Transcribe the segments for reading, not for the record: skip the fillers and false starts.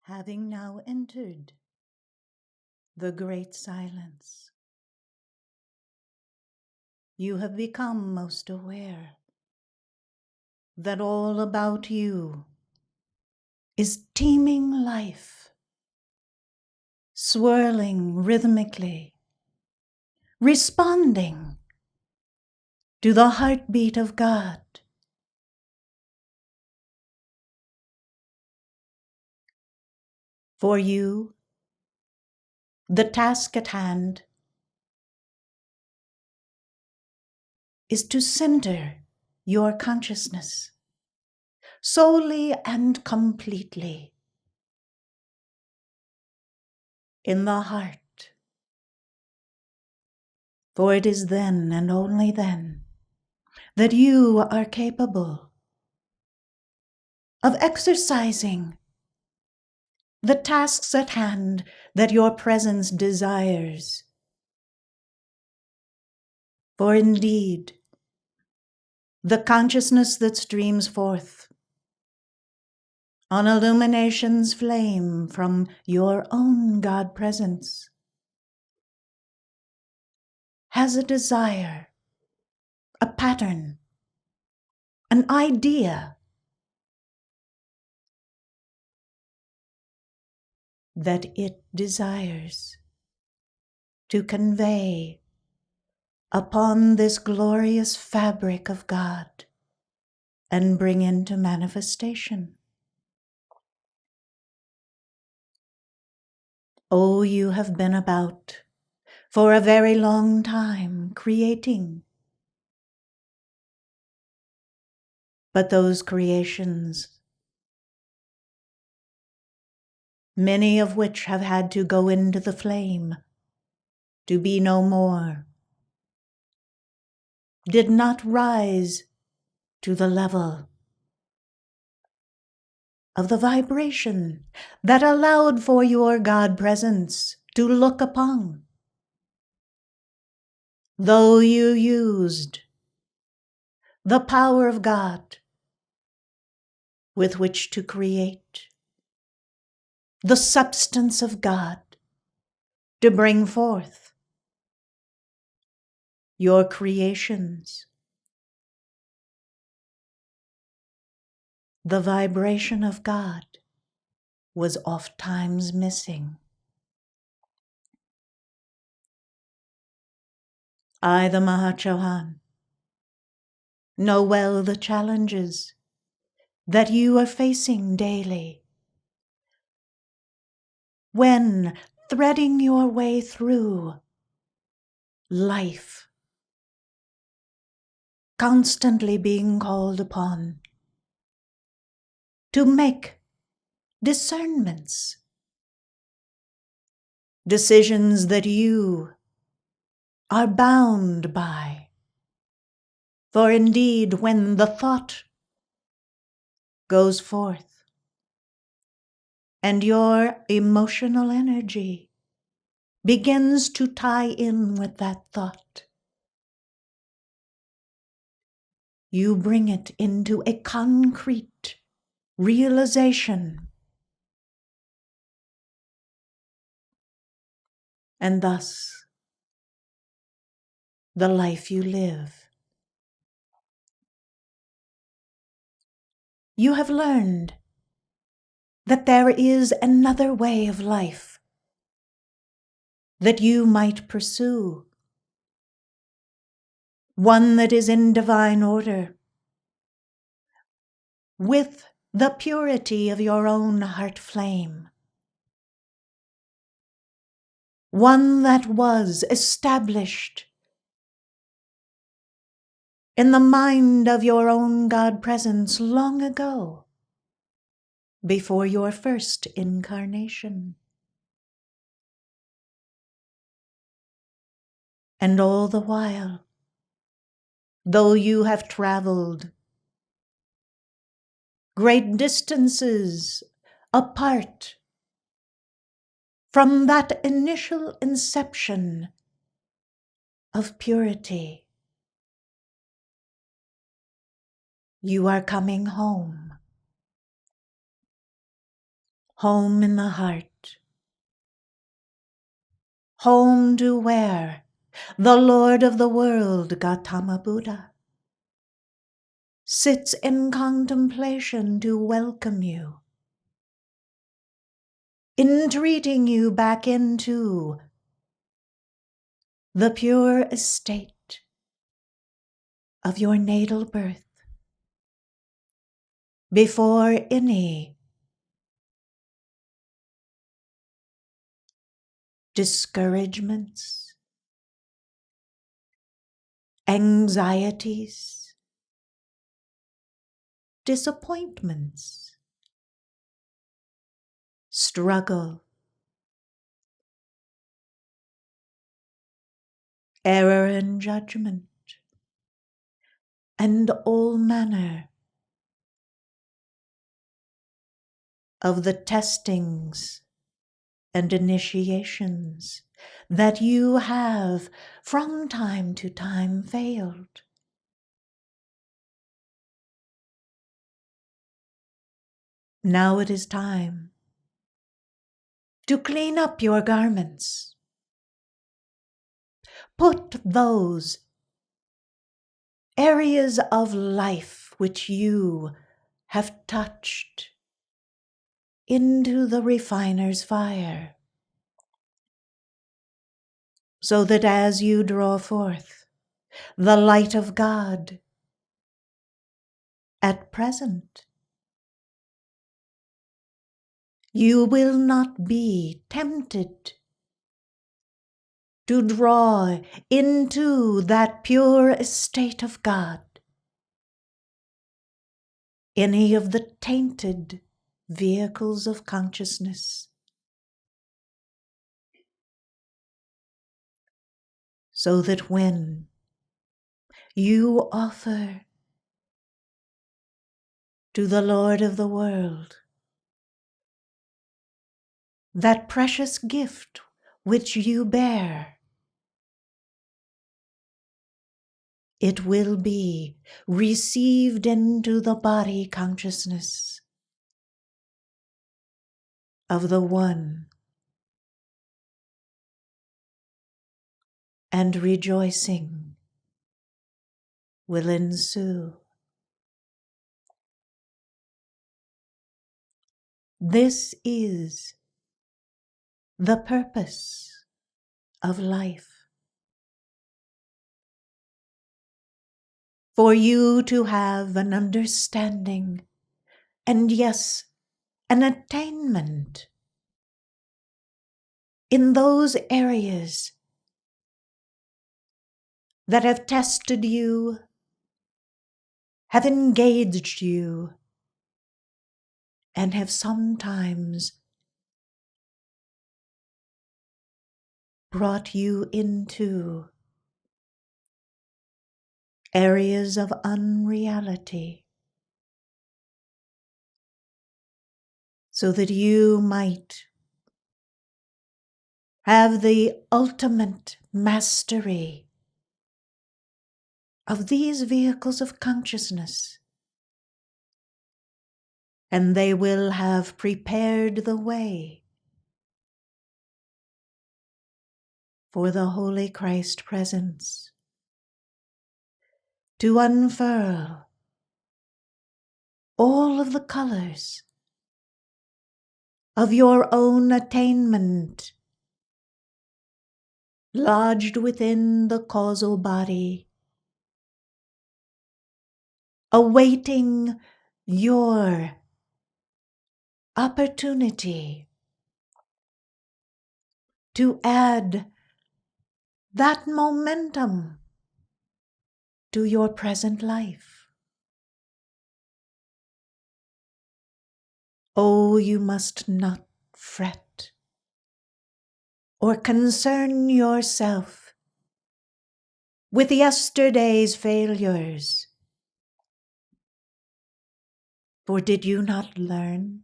Having now entered the great silence, you have become most aware that all about you is teeming life, swirling rhythmically, responding to the heartbeat of God. For you, the task at hand is to center your consciousness solely and completely in the heart. For it is then and only then that you are capable of exercising the tasks at hand that your presence desires. For indeed, the consciousness that streams forth on illumination's flame from your own God presence has a desire, a pattern, an idea that it desires to convey upon this glorious fabric of God and bring into manifestation. Oh, you have been about for a very long time creating. But those creations, many of which have had to go into the flame to be no more, did not rise to the level of the vibration that allowed for your God presence to look upon. Though you used the power of God with which to create, the substance of God to bring forth your creations, the vibration of God was ofttimes missing. I, the Maha Chohan, know well the challenges that you are facing daily when threading your way through life, constantly being called upon to make discernments, decisions that you are bound by. For indeed, when the thought goes forth and your emotional energy begins to tie in with that thought, you bring it into a concrete realization. And thus, the life you live. You have learned that there is another way of life that you might pursue, one that is in divine order, with the purity of your own heart flame, one that was established in the mind of your own God presence long ago, before your first incarnation. And all the while, though you have traveled great distances apart from that initial inception of purity, you are coming home. home in the heart, home to where the Lord of the world, Gautama Buddha, sits in contemplation to welcome you, entreating you back into the pure estate of your natal birth before any discouragements, anxieties, disappointments, struggle, error and judgment, and all manner of the testings and initiations that you have from time to time failed. Now it is time to clean up your garments. Put those areas of life which you have touched into the refiner's fire, so that as you draw forth the light of God at present, you will not be tempted to draw into that pure estate of God any of the tainted vehicles of consciousness, so that when you offer to the Lord of the world that precious gift which you bear, it will be received into the body consciousness of the One, and rejoicing will ensue. This is the purpose of life. For you to have an understanding, and yes, an attainment in those areas that have tested you, have engaged you, and have sometimes brought you into areas of unreality, so that you might have the ultimate mastery of these vehicles of consciousness, and they will have prepared the way for the Holy Christ presence to unfurl all of the colors of your own attainment lodged within the causal body, awaiting your opportunity to add that momentum to your present life. Oh, you must not fret or concern yourself with yesterday's failures. For did you not learn?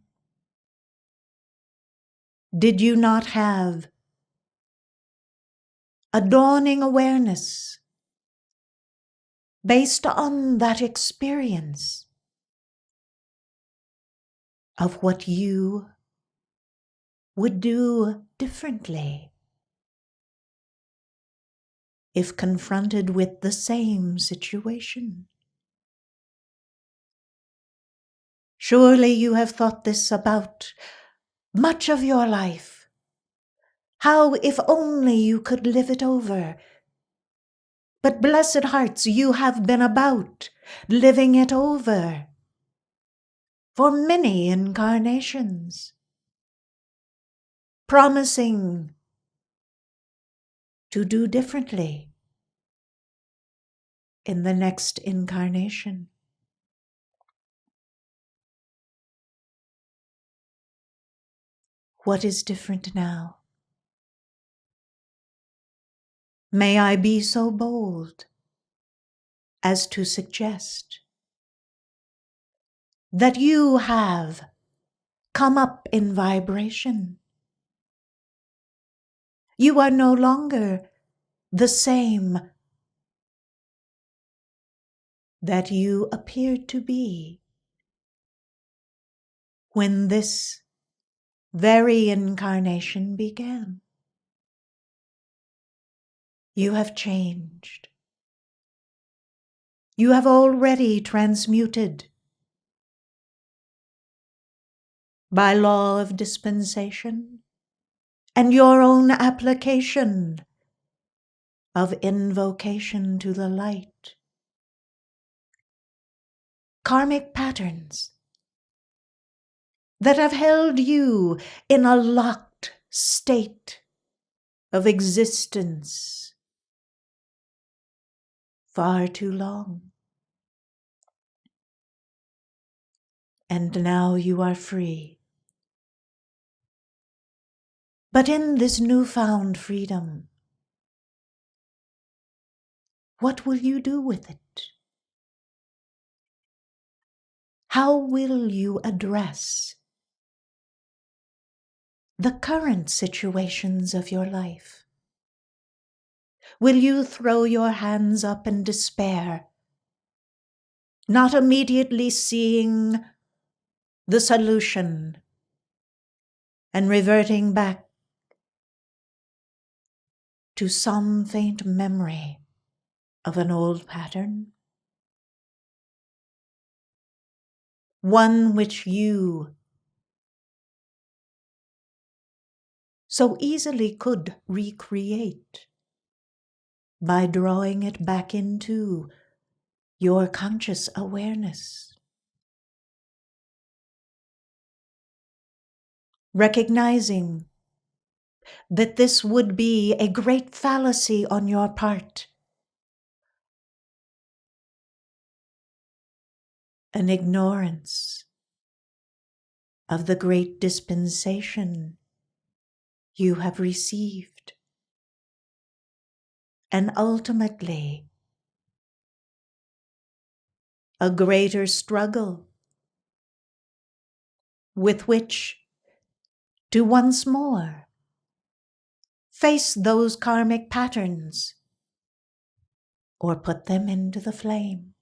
Did you not have a dawning awareness based on that experience of what you would do differently if confronted with the same situation? Surely you have thought this about much of your life. How if only you could live it over? But blessed hearts, you have been about living it over for many incarnations, promising to do differently in the next incarnation. What is different now? May I be so bold as to suggest that you have come up in vibration. You are no longer the same that you appeared to be when this very incarnation began. You have changed. You have already transmuted by law of dispensation and your own application of invocation to the light. Karmic patterns that have held you in a locked state of existence far too long. And now you are free. But in this newfound freedom, what will you do with it? How will you address the current situations of your life? Will you throw your hands up in despair, not immediately seeing the solution and reverting back to some faint memory of an old pattern? One which you so easily could recreate by drawing it back into your conscious awareness. Recognizing that this would be a great fallacy on your part, an ignorance of the great dispensation you have received, and ultimately a greater struggle with which to once more face those karmic patterns or put them into the flame.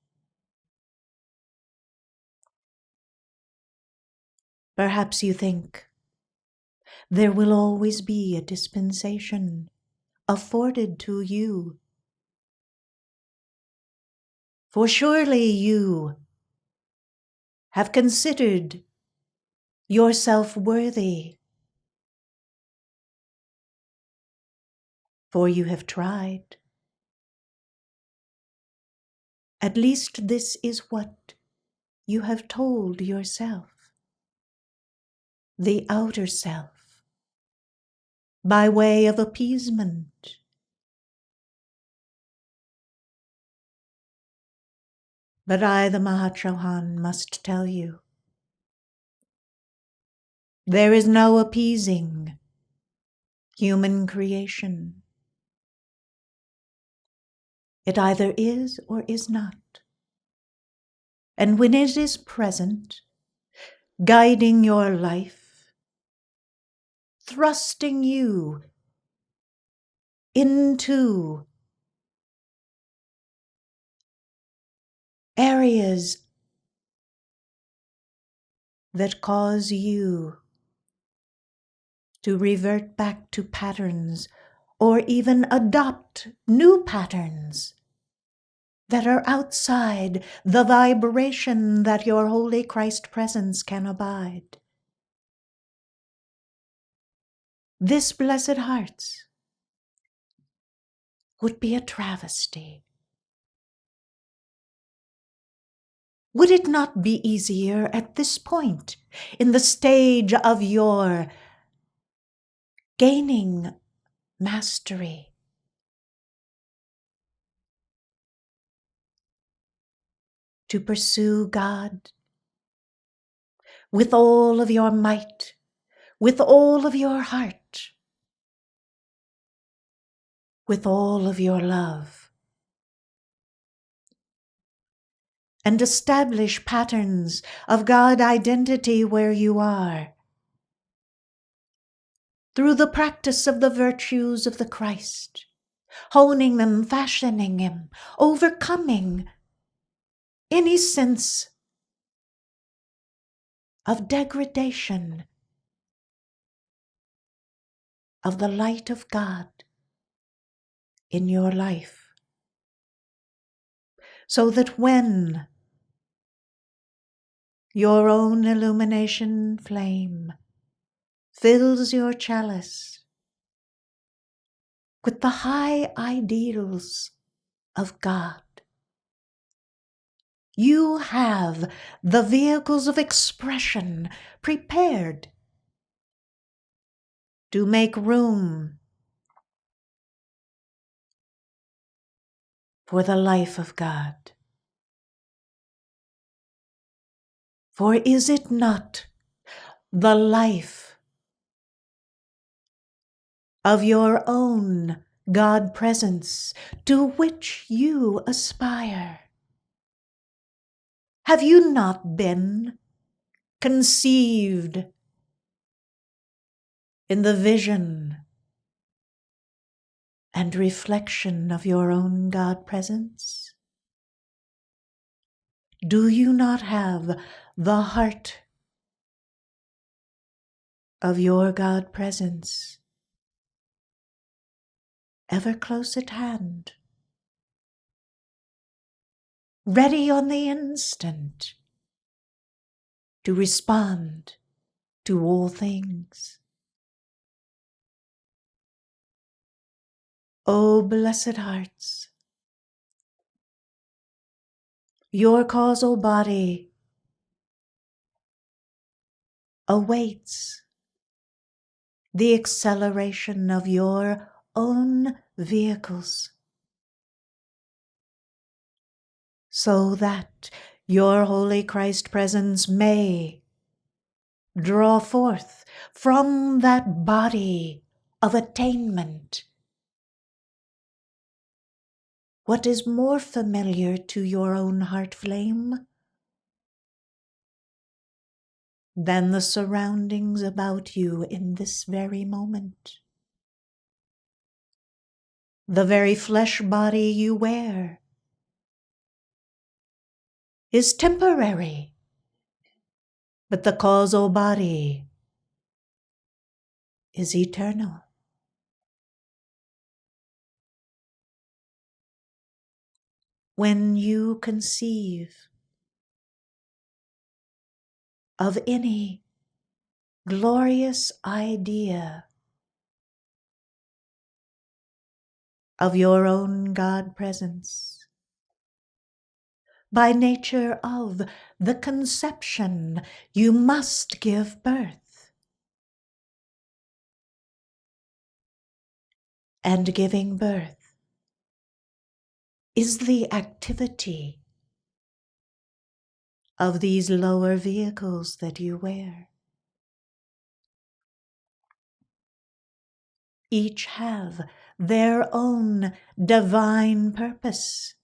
Perhaps you think there will always be a dispensation afforded to you, for surely you have considered yourself worthy, for you have tried. At least this is what you have told yourself, the outer self, by way of appeasement. But I, the Maha Chohan, must tell you, there is no appeasing human creation. It either is or is not. And when it is present, guiding your life, thrusting you into areas that cause you to revert back to patterns or even adopt new patterns that are outside the vibration that your Holy Christ presence can abide. This, blessed hearts, would be a travesty. Would it not be easier at this point, in the stage of your gaining mastery, to pursue God with all of your might, with all of your heart, with all of your love, and establish patterns of God identity where you are, through the practice of the virtues of the Christ, honing them, fashioning Him, overcoming any sense of degradation of the light of God in your life, so that when your own illumination flame fills your chalice with the high ideals of God, you have the vehicles of expression prepared to make room for the life of God. For is it not the life of your own God presence to which you aspire? Have you not been conceived in the vision and reflection of your own God presence? Do you not have the heart of your God presence ever close at hand, ready on the instant to respond to all things? O blessed hearts, your causal body awaits the acceleration of your own vehicles, so that your Holy Christ presence may draw forth from that body of attainment what is more familiar to your own heart flame than the surroundings about you in this very moment. The very flesh body you wear is temporary, but the causal body is eternal. When you conceive of any glorious idea of your own God presence, by nature of the conception, you must give birth. And giving birth is the activity of these lower vehicles that you wear. Each have their own divine purpose,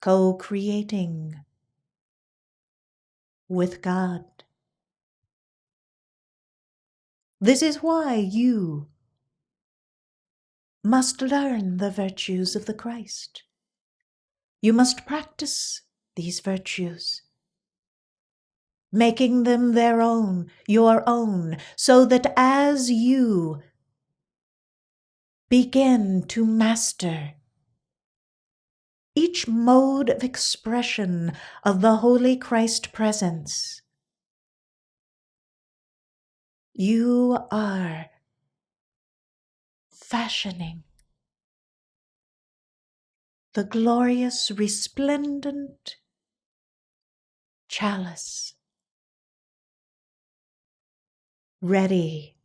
co-creating with God. This is why you must learn the virtues of the Christ. You must practice these virtues. making them their own, your own, so that as you begin to master each mode of expression of the Holy Christ presence, you are fashioning the glorious, resplendent chalice, ready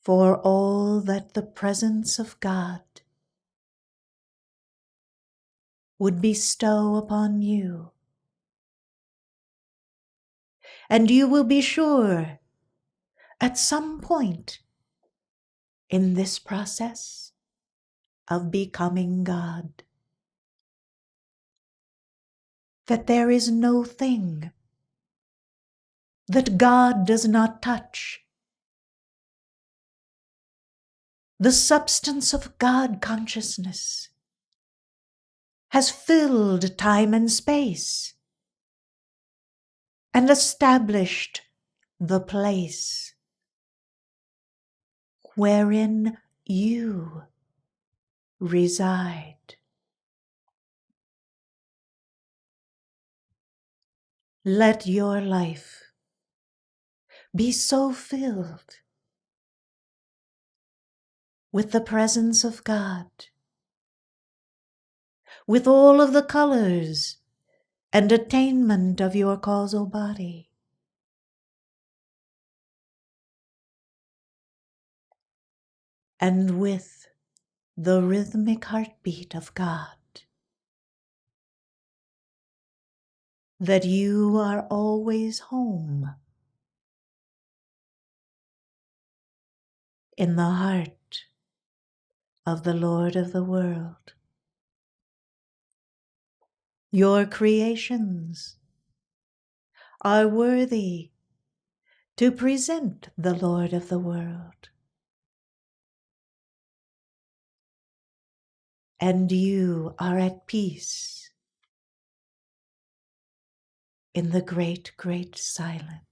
for all that the presence of God would bestow upon you. And you will be sure, at some point in this process of becoming God, that there is no thing that God does not touch. The substance of God consciousness has filled time and space and established the place wherein you reside. Let your life be so filled with the presence of God, with all of the colors and attainment of your causal body, and with the rhythmic heartbeat of God, that you are always home in the heart of the Lord of the world. Your creations are worthy to present the Lord of the world, and you are at peace in the great, great silence.